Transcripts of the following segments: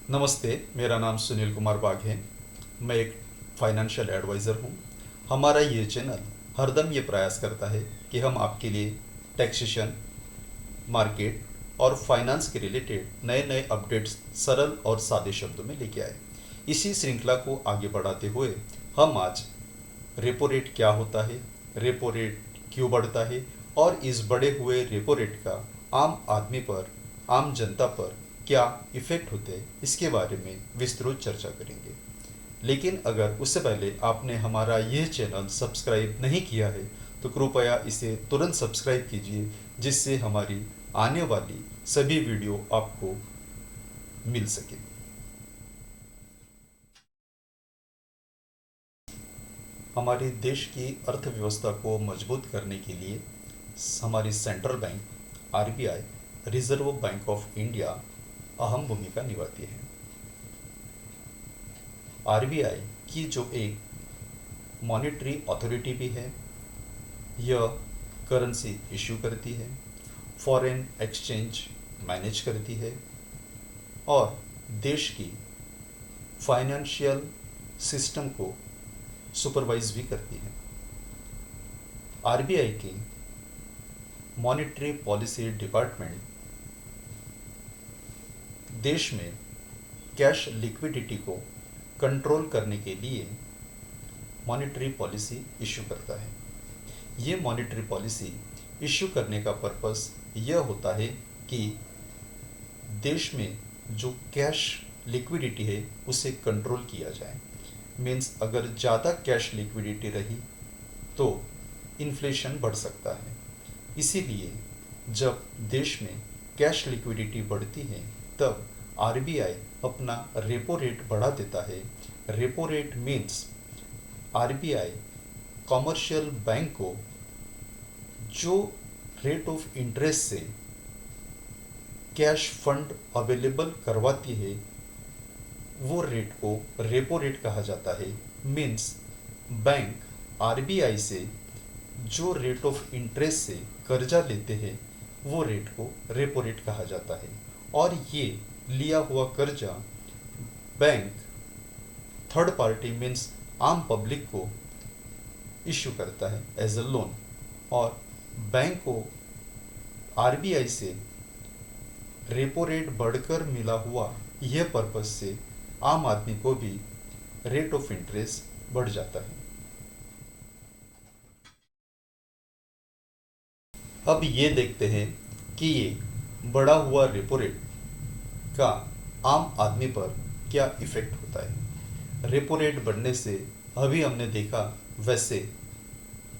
नमस्ते, मेरा नाम सुनील कुमार बाग है। मैं एक फाइनेंशियल एडवाइज़र हूँ। हमारा ये चैनल हरदम ये प्रयास करता है कि हम आपके लिए टैक्सेशन, मार्केट और फाइनेंस के रिलेटेड नए नए अपडेट्स सरल और सादे शब्दों में लेके आए। इसी श्रृंखला को आगे बढ़ाते हुए हम आज रेपो रेट क्या होता है, रेपो रेट क्यों बढ़ता है और इस बढ़े हुए रेपो रेट का आम आदमी पर, आम जनता पर क्या इफ़ेक्ट होते हैं, इसके बारे में विस्तृत चर्चा करेंगे। लेकिन अगर उससे पहले आपने हमारा यह चैनल सब्सक्राइब नहीं किया है तो कृपया इसे तुरंत सब्सक्राइब कीजिए, जिससे हमारी आने वाली सभी वीडियो आपको मिल सके। हमारे देश की अर्थव्यवस्था को मजबूत करने के लिए हमारी central bank RBI, reserve bank of India अहम भूमिका निभाती है। आरबीआई की जो एक मॉनेटरी अथॉरिटी भी है, यह करेंसी इशू करती है, फॉरेन एक्सचेंज मैनेज करती है और देश की फाइनेंशियल सिस्टम को सुपरवाइज भी करती है। आरबीआई की मॉनेटरी पॉलिसी डिपार्टमेंट देश में कैश लिक्विडिटी को कंट्रोल करने के लिए मॉनेटरी पॉलिसी इशू करता है। ये मॉनेटरी पॉलिसी इशू करने का पर्पस यह होता है कि देश में जो कैश लिक्विडिटी है उसे कंट्रोल किया जाए। मीन्स अगर ज़्यादा कैश लिक्विडिटी रही तो इन्फ्लेशन बढ़ सकता है। इसीलिए जब देश में कैश लिक्विडिटी बढ़ती है तब आरबीआई अपना रेपो रेट बढ़ा देता है। Repo rate means RBI commercial bank को जो रेट ऑफ इंटरेस्ट से कैश फंड अवेलेबल करवाती है वो रेट को रेपो रेट कहा जाता है। मीन्स बैंक आरबीआई से जो रेट ऑफ इंटरेस्ट से कर्जा लेते हैं वो रेट को रेपो रेट कहा जाता है और ये लिया हुआ कर्जा बैंक थर्ड पार्टी मीन्स आम पब्लिक को इशू करता है एज अ लोन और बैंक को आरबीआई से रेपो रेट बढ़कर मिला हुआ यह पर्पस से आम आदमी को भी रेट ऑफ इंटरेस्ट बढ़ जाता है। अब ये देखते हैं कि ये बढ़ा हुआ रेपो रेट का आम आदमी पर क्या इफेक्ट होता है। रेपो रेट बढ़ने से अभी हमने देखा वैसे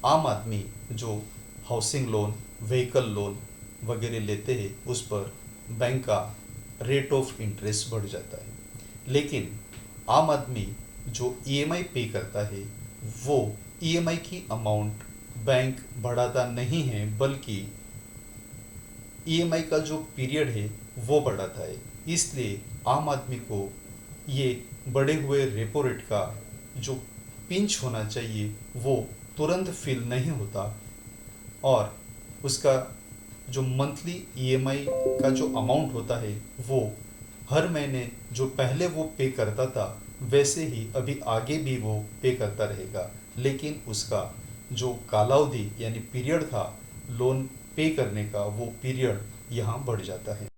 आम आदमी जो हाउसिंग लोन, व्हीकल लोन वगैरह लेते हैं उस पर बैंक का रेट ऑफ इंटरेस्ट बढ़ जाता है। लेकिन आम आदमी जो ईएमआई पे करता है वो ईएमआई की अमाउंट बैंक बढ़ाता नहीं है, बल्कि ईएमआई का जो पीरियड है वो बढ़ाता है। इसलिए आम आदमी को ये बढ़े हुए रेपो रेट का जो पिंच होना चाहिए वो तुरंत फील नहीं होता और उसका जो मंथली ईएमआई का जो अमाउंट होता है वो हर महीने जो पहले वो पे करता था वैसे ही अभी आगे भी वो पे करता रहेगा। लेकिन उसका जो कालावधि यानी पीरियड था लोन पे करने का वो पीरियड यहाँ बढ़ जाता है।